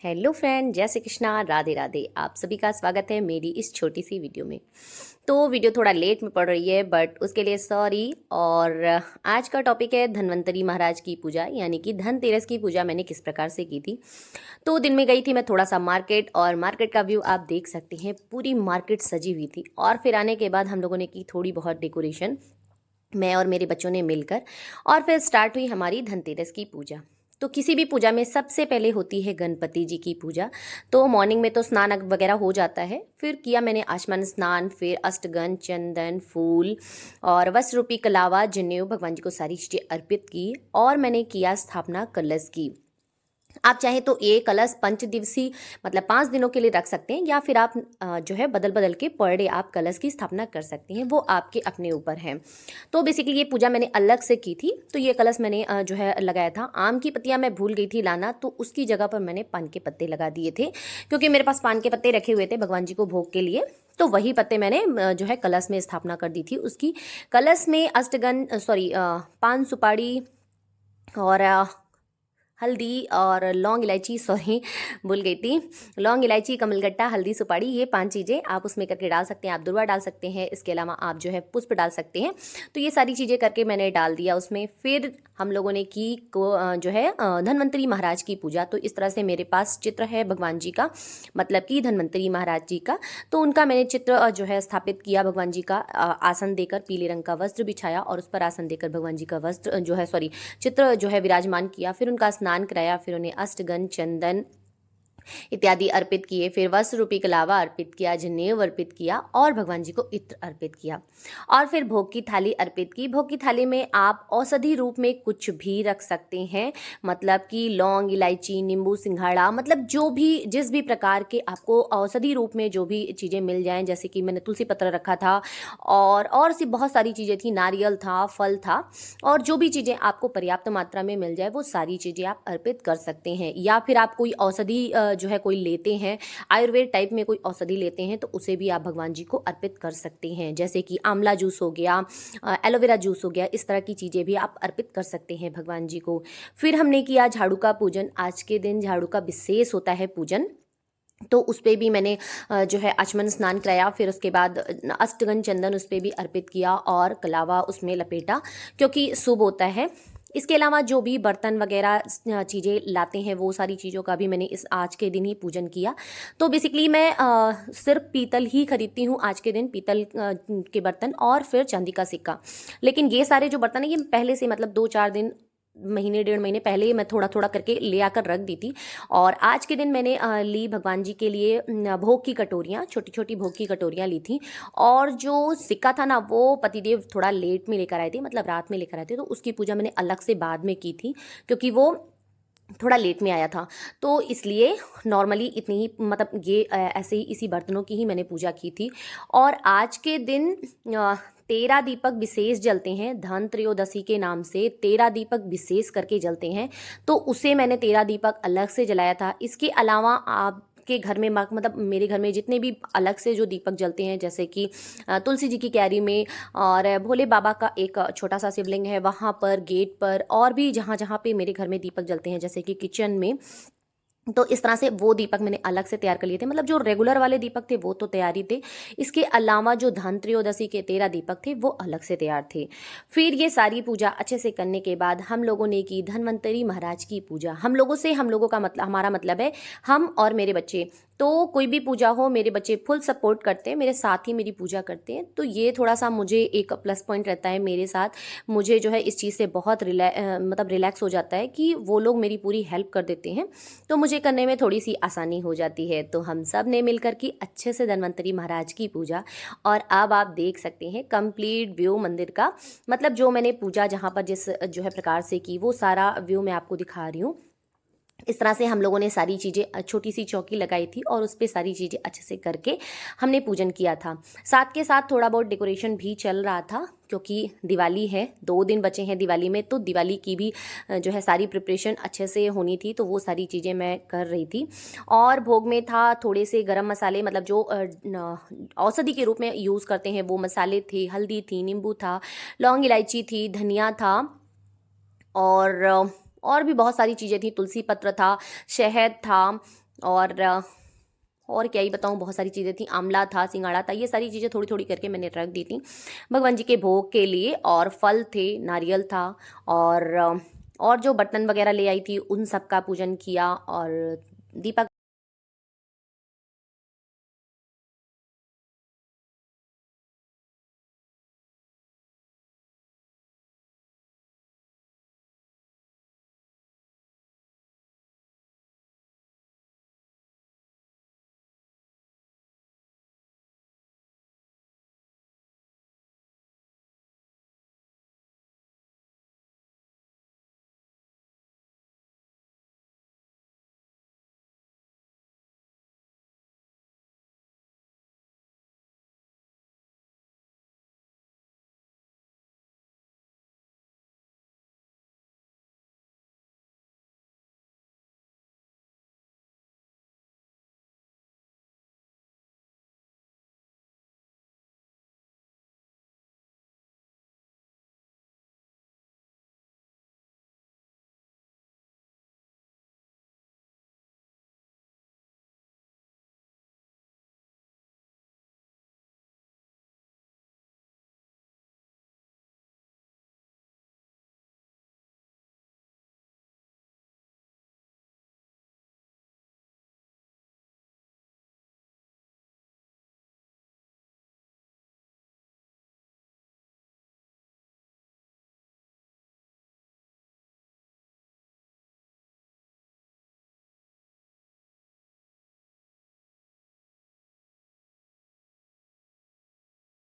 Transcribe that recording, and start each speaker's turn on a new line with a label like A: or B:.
A: Hello friend, जय श्री कृष्णा, राधे राधे। आप सभी का स्वागत है मेरी इस छोटी सी वीडियो में। तो वीडियो थोड़ा लेट में पड़ रही है बट उसके लिए सॉरी। और आज का टॉपिक है धन्वंतरी महाराज की पूजा, यानी कि धनतेरस की पूजा मैंने किस प्रकार से की थी। तो दिन में गई थी मैं थोड़ा सा मार्केट, और मार्केट का व्यू आप देख सकते हैं, पूरी मार्केट सजी हुई थी। और फिर आने के बाद हम लोगों ने की थोड़ी बहुत डेकोरेशन, मैं और मेरे बच्चों ने मिलकर। और फिर स्टार्ट हुई हमारी धनतेरस की पूजा। तो किसी भी पूजा में सबसे पहले होती है गणपति जी की पूजा। तो मॉर्निंग में तो स्नान वगैरह हो जाता है, फिर किया मैंने आचमन स्नान, फिर अष्टगन, चंदन, फूल और वस्त्र रूपी कलावा, जनेऊ, भगवान जी को सारी चीज़ें अर्पित की। और मैंने किया स्थापना कलश की। आप चाहे तो ये कलश 5 दिवसीय मतलब 5 दिनों के लिए रख सकते हैं, या फिर आप जो है बदल बदल के पर डे आप कलश की स्थापना कर सकते हैं, वो आपके अपने ऊपर है। तो बेसिकली ये पूजा मैंने अलग से की थी। तो ये कलश मैंने जो है लगाया था। आम की पत्तियां मैं भूल गई थी लाना, तो उसकी जगह पर मैंने पान के पत्ते लगा दिए थे, क्योंकि मेरे पास पान के पत्ते रखे हुए थे भगवान जी को भोग के लिए। तो वही पत्ते मैंने जो है कलश में स्थापना कर दी थी उसकी। कलश में अष्टगन सॉरी पान सुपारी और हल्दी और लौंग इलायची, सॉरी भूल गई थी, लौंग इलायची, कमलगट्टा, हल्दी, सुपारी, ये 5 चीज़ें आप उसमें करके डाल सकते हैं। आप दुर्वा डाल सकते हैं, इसके अलावा आप जो है पुष्प डाल सकते हैं। तो ये सारी चीज़ें करके मैंने डाल दिया उसमें। फिर हम लोगों ने की जो है धन्वंतरी महाराज की पूजा। तो इस तरह से मेरे पास चित्र है भगवान जी का, मतलब कि धन्वंतरी महाराज जी का। तो उनका मैंने चित्र जो है स्थापित किया। भगवान जी का आसन देकर पीले रंग का वस्त्र बिछाया, और उस पर आसन देकर भगवान जी का वस्त्र जो है सॉरी चित्र जो है विराजमान किया। फिर उनका स्नान कराया, फिर उन्हें अष्टगन, चंदन इत्यादि अर्पित किए। फिर वस्त्र रूपी कलावा अर्पित किया, जनेऊ अर्पित किया, और भगवान जी को इत्र अर्पित किया। और फिर भोग की थाली अर्पित की। भोग की थाली में आप औषधि रूप में कुछ भी रख सकते हैं, मतलब कि लौंग, इलायची, नींबू, सिंघाड़ा, मतलब जो भी जिस भी प्रकार के आपको औषधि रूप में जो भी चीज़ें मिल जाएं, जैसे कि मैंने तुलसी पत्र रखा था, और सी बहुत सारी चीज़ें थी, नारियल था, फल था, और जो भी चीज़ें आपको पर्याप्त मात्रा में मिल जाए वो सारी चीज़ें आप अर्पित कर सकते हैं। या फिर आप कोई औषधि जो है कोई लेते हैं, आयुर्वेद टाइप में कोई औषधि लेते हैं, तो उसे भी आप भगवान जी को अर्पित कर सकते हैं, जैसे कि आंवला जूस हो गया, एलोवेरा जूस हो गया, इस तरह की चीज़ें भी आप अर्पित कर सकते हैं भगवान जी को। फिर हमने किया झाड़ू का पूजन। आज के दिन झाड़ू का विशेष होता है पूजन। तो उस पर भी मैंने जो है आचमन स्नान कराया। फिर उसके बाद अष्टगन, चंदन उस पर भी अर्पित किया, और कलावा उसमें लपेटा, क्योंकि शुभ होता है। इसके अलावा जो भी बर्तन वगैरह चीज़ें लाते हैं, वो सारी चीज़ों का भी मैंने इस आज के दिन ही पूजन किया। तो बेसिकली मैं सिर्फ पीतल ही खरीदती हूँ आज के दिन, पीतल के बर्तन, और फिर चांदी का सिक्का। लेकिन ये सारे जो बर्तन है, ये पहले से मतलब 2-4 दिन, महीने 1.5 महीने पहले ही मैं थोड़ा थोड़ा करके ले आकर रख दी थी। और आज के दिन मैंने ली भगवान जी के लिए भोग की कटोरियाँ, छोटी छोटी भोग की कटोरियाँ ली थी। और जो सिक्का था ना, वो पतिदेव थोड़ा लेट में लेकर आए थे, मतलब रात में लेकर आए थे, तो उसकी पूजा मैंने अलग से बाद में की थी, क्योंकि वो थोड़ा लेट में आया था। तो इसलिए नॉर्मली इतनी ही, मतलब ये ऐसे ही इसी बर्तनों की ही मैंने पूजा की थी। और आज के दिन 13 दीपक विशेष जलते हैं, धन त्रयोदशी के नाम से 13 दीपक विशेष करके जलते हैं। तो उसे मैंने 13 दीपक अलग से जलाया था। इसके अलावा आप के घर में मतलब मेरे घर में जितने भी अलग से जो दीपक जलते हैं, जैसे कि तुलसी जी की क्यारी में, और भोले बाबा का एक छोटा सा शिवलिंग है वहाँ पर, गेट पर, और भी जहाँ जहाँ पे मेरे घर में दीपक जलते हैं, जैसे कि किचन में। तो इस तरह से वो दीपक मैंने अलग से तैयार कर लिए थे, मतलब जो रेगुलर वाले दीपक थे वो तो तैयार ही थे। इसके अलावा जो धन त्रयोदशी के 13 दीपक थे वो अलग से तैयार थे। फिर ये सारी पूजा अच्छे से करने के बाद हम लोगों ने की धन्वंतरी महाराज की पूजा। हम लोगों का मतलब, हमारा मतलब है हम और मेरे बच्चे। तो कोई भी पूजा हो, मेरे बच्चे फुल सपोर्ट करते हैं, मेरे साथ ही मेरी पूजा करते हैं। तो ये थोड़ा सा मुझे एक प्लस पॉइंट रहता है मेरे साथ। मुझे जो है इस चीज़ से बहुत मतलब रिलैक्स हो जाता है कि वो लोग मेरी पूरी हेल्प कर देते हैं, तो मुझे करने में थोड़ी सी आसानी हो जाती है। तो हम सब ने मिलकर की अच्छे से धन्वंतरी महाराज की पूजा। और अब आप देख सकते हैं कंप्लीट व्यू मंदिर का, मतलब जो मैंने पूजा जहाँ पर जिस जो है प्रकार से की, वो सारा व्यू मैं आपको दिखा रही हूँ। इस तरह से हम लोगों ने सारी चीज़ें, छोटी सी चौकी लगाई थी और उस पर सारी चीज़ें अच्छे से करके हमने पूजन किया था। साथ के साथ थोड़ा बहुत डेकोरेशन भी चल रहा था, क्योंकि दिवाली है, 2 दिन बचे हैं दिवाली में, तो दिवाली की भी जो है सारी प्रिपरेशन अच्छे से होनी थी, तो वो सारी चीज़ें मैं कर रही थी। और भोग में था थोड़े से गरम मसाले, मतलब जो औषधि के रूप में यूज़ करते हैं वो मसाले थे, हल्दी थी, नींबू था, लौंग इलायची थी, धनिया था, और और भी बहुत सारी चीज़ें थी, तुलसी पत्र था, शहद था, और क्या ही बताऊँ, बहुत सारी चीज़ें थी, आंवला था, सिंघाड़ा था, ये सारी चीज़ें थोड़ी थोड़ी करके मैंने रख दी थी भगवान जी के भोग के लिए। और फल थे, नारियल था, और और जो बर्तन वगैरह ले आई थी उन सब का पूजन किया, और दीपक